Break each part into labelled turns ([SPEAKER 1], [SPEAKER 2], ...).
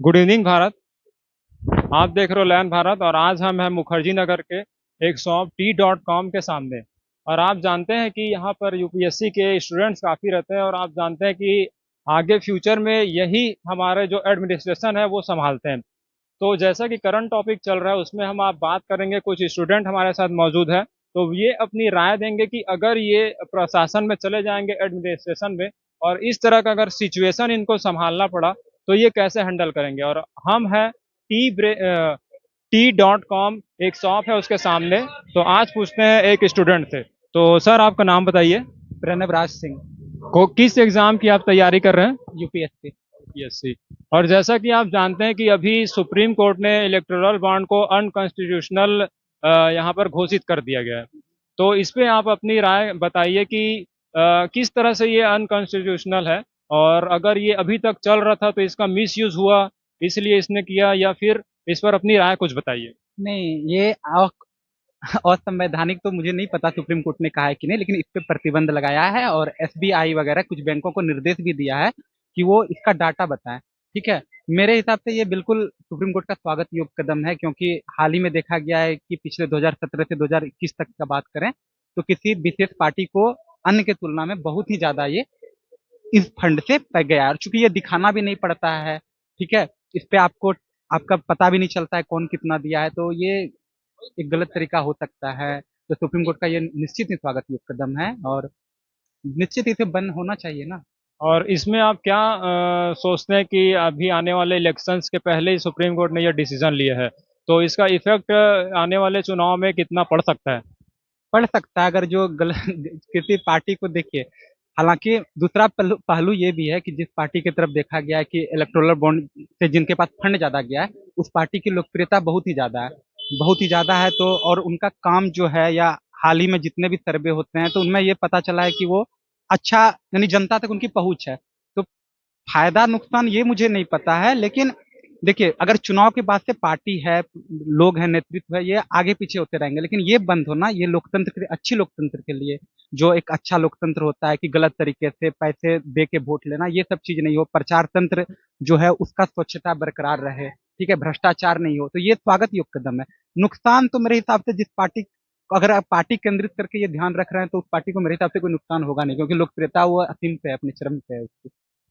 [SPEAKER 1] Good evening Bharat. आप देख रहे हो लैन भारत और आज हम हैं मुखर्जी नगर के एक शॉप T.com के सामने। और आप जानते हैं कि यहाँ पर यूपीएससी के स्टूडेंट्स काफ़ी रहते हैं और आप जानते हैं कि आगे फ्यूचर में यही हमारे जो एडमिनिस्ट्रेशन है वो संभालते हैं। तो जैसा कि करंट टॉपिक चल रहा है उसमें हम आप बात करेंगे, कुछ स्टूडेंट हमारे साथ मौजूद है तो ये अपनी राय देंगे कि अगर ये प्रशासन में चले जाएंगे एडमिनिस्ट्रेशन में और इस तरह का अगर सिचुएशन इनको संभालना पड़ा तो ये कैसे हैंडल करेंगे। और हम हैं T.com, एक शॉप है उसके सामने। तो आज पूछते हैं एक स्टूडेंट से। तो सर आपका नाम बताइए।
[SPEAKER 2] प्रणव राज सिंह।
[SPEAKER 1] को किस एग्जाम की आप तैयारी कर रहे हैं?
[SPEAKER 2] यूपीएससी।
[SPEAKER 1] यूपीएससी। और जैसा कि आप जानते हैं कि अभी सुप्रीम कोर्ट ने इलेक्टोरल बॉन्ड को अनकॉन्स्टिट्यूशनल यहाँ पर घोषित कर दिया गया है। तो इस पे आप अपनी राय बताइए कि किस तरह से ये अनकॉन्स्टिट्यूशनल है और अगर ये अभी तक चल रहा था तो इसका मिसयूज हुआ इसलिए इसने किया, या फिर इस पर अपनी राय कुछ बताइए।
[SPEAKER 2] नहीं, ये असंवैधानिक तो मुझे नहीं पता सुप्रीम कोर्ट ने कहा है कि नहीं, लेकिन इस पे प्रतिबंध लगाया है और एसबीआई वगैरह कुछ बैंकों को निर्देश भी दिया है कि वो इसका डाटा बताएं। ठीक है। मेरे हिसाब से ये बिल्कुल सुप्रीम कोर्ट का स्वागत योग्य कदम है, क्योंकि हाल ही में देखा गया है कि पिछले 2017 से 2021 तक का बात करें तो किसी विशेष पार्टी को अन्य के तुलना में बहुत ही ज्यादा ये इस फंड से पै गया, और चूंकि ये दिखाना भी नहीं पड़ता है। ठीक है। इस पे आपको आपका पता भी नहीं चलता है कौन कितना दिया है, तो ये एक गलत तरीका हो सकता है। तो सुप्रीम कोर्ट का ये निश्चित ही स्वागत योग्य कदम है और निश्चित इसे बंद होना चाहिए ना।
[SPEAKER 1] और इसमें आप क्या सोचते हैं कि अभी आने वाले इलेक्शंस के पहले ही सुप्रीम कोर्ट ने यह डिसीजन लिया है तो इसका इफेक्ट आने वाले चुनाव में कितना पड़ सकता है?
[SPEAKER 2] पड़ सकता है, अगर जो किसी पार्टी को देखिए। हालांकि दूसरा पहलू पहलू ये भी है कि जिस पार्टी की तरफ देखा गया है कि इलेक्टोरल बॉन्ड से जिनके पास फंड ज्यादा गया है, उस पार्टी की लोकप्रियता बहुत ही ज्यादा है। बहुत ही ज्यादा है, तो और उनका काम जो है, या हाल ही में जितने भी सर्वे होते हैं तो उनमें ये पता चला है कि वो अच्छा, यानी जनता तक उनकी पहुंच है। तो फायदा नुकसान ये मुझे नहीं पता है, लेकिन देखिए, अगर चुनाव के बाद से पार्टी है, लोग हैं, नेतृत्व है, ये आगे पीछे होते रहेंगे, लेकिन ये बंद होना, ये लोकतंत्र के लिए, अच्छी लोकतंत्र के लिए, जो एक अच्छा लोकतंत्र होता है कि गलत तरीके से पैसे दे के वोट लेना, ये सब चीज नहीं हो, प्रचार तंत्र जो है उसका स्वच्छता बरकरार रहे। ठीक है, भ्रष्टाचार नहीं हो, तो ये स्वागत योग्य कदम है। नुकसान तो मेरे हिसाब से जिस पार्टी, अगर आप पार्टी केंद्रित करके ये ध्यान रख रहे हैं तो उस पार्टी को मेरे हिसाब से कोई नुकसान होगा नहीं, क्योंकि लोकप्रियता वो असीम पे है, अपने चरम पे है उसकी।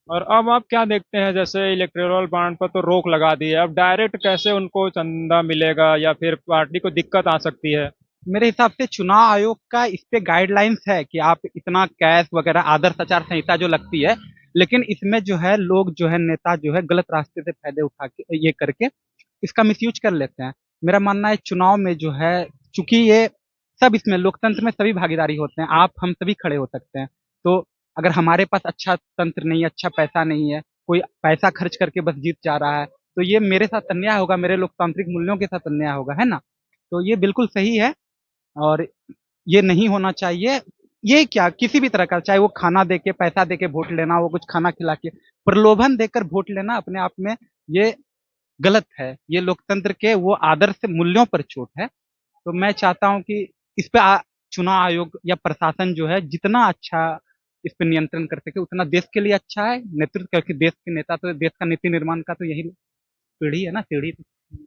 [SPEAKER 1] और अब आप क्या देखते हैं, जैसे इलेक्टोरल बॉन्ड पर तो रोक लगा दी है, अब डायरेक्ट कैसे उनको चंदा मिलेगा या फिर पार्टी को दिक्कत आ सकती है?
[SPEAKER 2] मेरे हिसाब से चुनाव आयोग का इस पे गाइडलाइंस है कि आप इतना कैश वगैरह, आदर्श आचार संहिता जो लगती है, लेकिन इसमें जो है लोग जो है, नेता जो है, गलत रास्ते से फायदे उठा के ये करके इसका मिसयूज कर लेते हैं। मेरा मानना है चुनाव में जो है, चूंकि ये सब, इसमें लोकतंत्र में सभी भागीदारी होते हैं, आप हम सभी खड़े हो सकते हैं। तो अगर हमारे पास अच्छा तंत्र नहीं है, अच्छा पैसा नहीं है, कोई पैसा खर्च करके बस जीत जा रहा है, तो ये मेरे साथ अन्याय होगा, मेरे लोकतांत्रिक मूल्यों के साथ अन्याय होगा, है ना। तो ये बिल्कुल सही है और ये नहीं होना चाहिए। ये क्या, किसी भी तरह का, चाहे वो खाना देके, पैसा देके वोट लेना, वो कुछ खाना खिला के, प्रलोभन देकर वोट लेना, अपने आप में ये गलत है। ये लोकतंत्र के वो आदर्श मूल्यों पर चोट है। तो मैं चाहता हूं कि इस पे चुनाव आयोग या प्रशासन जो है, जितना अच्छा इस पे नियंत्रण कर सके उतना देश के लिए अच्छा है। नेतृत्व करके देश के नेता, तो देश का नीति निर्माण का तो यही पीढ़ी है ना, सीढ़ी।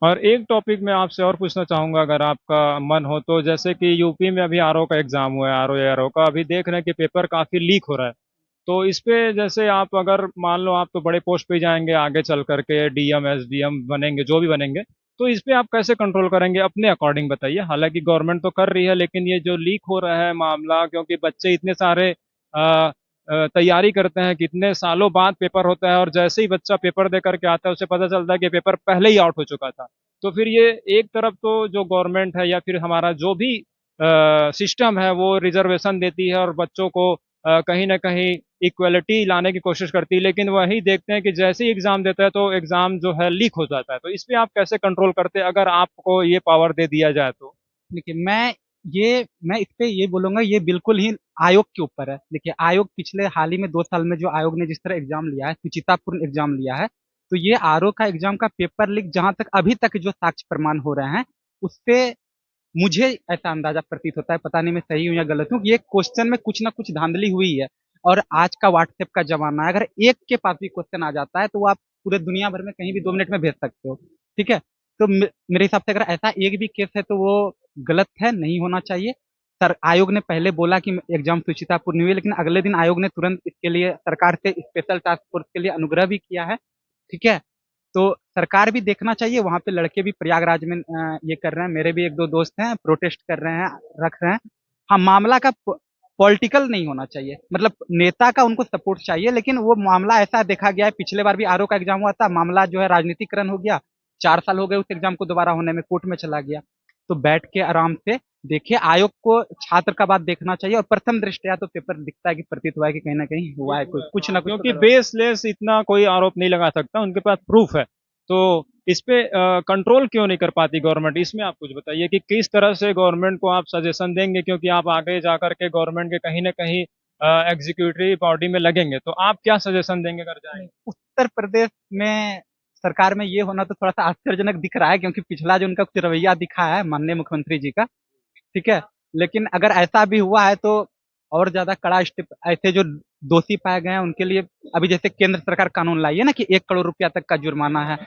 [SPEAKER 1] और एक टॉपिक मैं आपसे और पूछना चाहूंगा अगर आपका मन हो तो, जैसे कि यूपी में अभी आरओ का एग्जाम हुआ है, आरओ का अभी देख रहे हैं कि पेपर काफी लीक हो रहा है। तो इस पे जैसे आप अगर मान लो आप तो बड़े पोस्ट पे जाएंगे आगे चल करके, डीएम एसडीएम बनेंगे जो भी बनेंगे, तो इस पे आप कैसे कंट्रोल करेंगे अपने अकॉर्डिंग बताइए। हालांकि गवर्नमेंट तो कर रही है लेकिन ये जो लीक हो रहा है मामला, क्योंकि बच्चे इतने सारे तैयारी करते हैं, कितने सालों बाद पेपर होता है और जैसे ही बच्चा पेपर दे करके आता है उसे पता चलता है कि पेपर पहले ही आउट हो चुका था। तो फिर ये एक तरफ तो जो गवर्नमेंट है या फिर हमारा जो भी सिस्टम है वो रिजर्वेशन देती है और बच्चों को कहीं ना कहीं इक्वलिटी लाने की कोशिश करती है, लेकिन वही देखते हैं कि जैसे ही एग्जाम देता है तो एग्जाम जो है लीक हो जाता है। तो इस पे आप कैसे कंट्रोल करते हैं अगर आपको ये पावर दे दिया जाए तो?
[SPEAKER 2] देखिए, मैं इस पे ये बोलूंगा, ये बिल्कुल ही आयोग के ऊपर है। देखिए, आयोग पिछले हाल ही में 2 साल में जो आयोग ने जिस तरह एग्जाम लिया है, सुचितापूर्ण एग्जाम लिया है, तो ये आरओ का एग्जाम का पेपर लीक, जहां तक अभी तक जो साक्ष्य प्रमाण हो रहे हैं, उससे मुझे ऐसा अंदाजा प्रतीत होता है, पता नहीं मैं सही हूँ या गलत हूँ, कि ये क्वेश्चन में कुछ ना कुछ धांधली हुई है। और आज का व्हाट्सएप का जमाना है, अगर एक के पास भी क्वेश्चन आ जाता है तो वो आप पूरे दुनिया भर में कहीं भी 2 मिनट में भेज सकते हो, ठीक है? तो मेरे हिसाब से अगर ऐसा एक भी केस है तो वो गलत है, नहीं होना चाहिए। सर आयोग ने पहले बोला कि एग्जाम शुचितापूर्ण हुई है, लेकिन अगले दिन आयोग ने तुरंत इसके लिए सरकार से स्पेशल टास्क फोर्स के लिए अनुग्रह भी किया है, ठीक है? तो सरकार भी देखना चाहिए, वहाँ पे लड़के भी प्रयागराज में ये कर रहे हैं, मेरे भी 1-2 दोस्त हैं, प्रोटेस्ट कर रहे हैं, रख रहे हैं। हाँ, मामला का पॉलिटिकल नहीं होना चाहिए, मतलब नेता का उनको सपोर्ट चाहिए, लेकिन वो मामला ऐसा देखा गया है, पिछले बार भी आरओ का एग्जाम हुआ था, मामला जो है राजनीतिकरण हो गया, 4 साल हो गए उस एग्जाम को दोबारा होने में, कोर्ट में चला गया। तो बैठ के आराम से देखिए, आयोग को छात्र का बात देखना चाहिए, और प्रथम दृष्टया तो पेपर दिखता है कि प्रतीत हुआ है कि कहीं ना कहीं हुआ है, कुछ ना कुछ
[SPEAKER 1] क्योंकि
[SPEAKER 2] तो
[SPEAKER 1] बेसलेस इतना कोई आरोप नहीं लगा सकता, उनके पास प्रूफ है। तो इस पे कंट्रोल क्यों नहीं कर पाती गवर्नमेंट, इसमें आप कुछ बताइए कि किस तरह से गवर्नमेंट को आप सजेशन देंगे, क्योंकि आप आगे जा करके गवर्नमेंट के कहीं ना कहीं एग्जीक्यूटिव बॉडी में लगेंगे, तो आप क्या सजेशन देंगे अगर जाएंगे?
[SPEAKER 2] उत्तर प्रदेश में सरकार में ये होना तो थोड़ा सा आश्चर्यजनक दिख रहा है, क्योंकि पिछला जो उनका कुछ रवैया दिखा है माननीय मुख्यमंत्री जी का, ठीक है? लेकिन अगर ऐसा भी हुआ है तो और ज्यादा कड़ा स्टेप, ऐसे जो दोषी पाए गए हैं उनके लिए, अभी जैसे केंद्र सरकार कानून लाई है ना कि 1 करोड़ रुपया तक का जुर्माना है,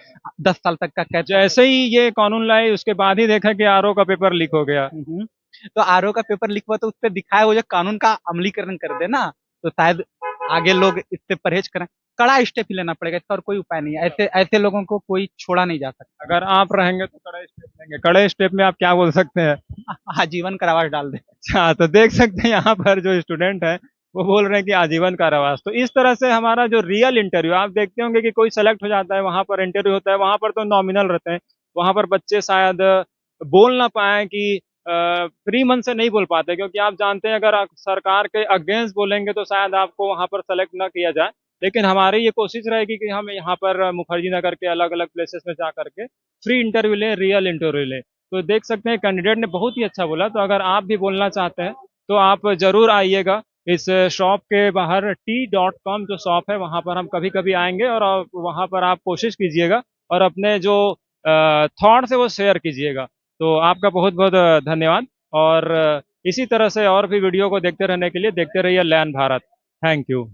[SPEAKER 2] 10 साल तक का कैद।
[SPEAKER 1] जैसे ही ये कानून लाए उसके बाद ही देखा कि आरओ का पेपर लीक हो गया।
[SPEAKER 2] तो आरओ का पेपर लीक हुआ तो उस पर दिखाया, वो जो कानून का अमलीकरण कर दे ना, तो शायद आगे लोग इससे परहेज करें। कड़ा स्टेप ही लेना पड़ेगा, इसका और कोई उपाय नहीं है, ऐसे ऐसे लोगों को कोई छोड़ा नहीं जा सकता।
[SPEAKER 1] अगर आप रहेंगे तो कड़े स्टेप लेंगे, कड़े स्टेप में आप क्या बोल सकते हैं?
[SPEAKER 2] आजीवन कारावास डाल दे।
[SPEAKER 1] अच्छा, तो देख सकते हैं यहाँ पर जो स्टूडेंट है वो बोल रहे हैं कि आजीवन कारावास। तो इस तरह से हमारा जो रियल इंटरव्यू, आप देखते होंगे कि कोई सेलेक्ट हो जाता है, वहां पर इंटरव्यू होता है, वहां पर तो नॉमिनल रहते हैं, वहां पर बच्चे शायद बोल ना पाए कि फ्री मन से नहीं बोल पाते, क्योंकि आप जानते हैं अगर आप सरकार के अगेंस्ट बोलेंगे तो शायद आपको वहां पर सेलेक्ट ना किया जाए। लेकिन हमारी ये कोशिश रहेगी कि हम यहाँ पर मुखर्जी नगर के अलग अलग प्लेसेस में जा करके फ्री इंटरव्यू लें, रियल इंटरव्यू लें। तो देख सकते हैं कैंडिडेट ने बहुत ही अच्छा बोला। तो अगर आप भी बोलना चाहते हैं तो आप जरूर आइएगा इस शॉप के बाहर, tea.com जो शॉप है वहां पर हम कभी कभी आएंगे, और वहां पर आप कोशिश कीजिएगा और अपने जो थॉट्स है वो शेयर कीजिएगा। तो आपका बहुत बहुत धन्यवाद। और इसी तरह से और भी वीडियो को देखते रहने के लिए देखते रहिए लैन भारत। Thank you.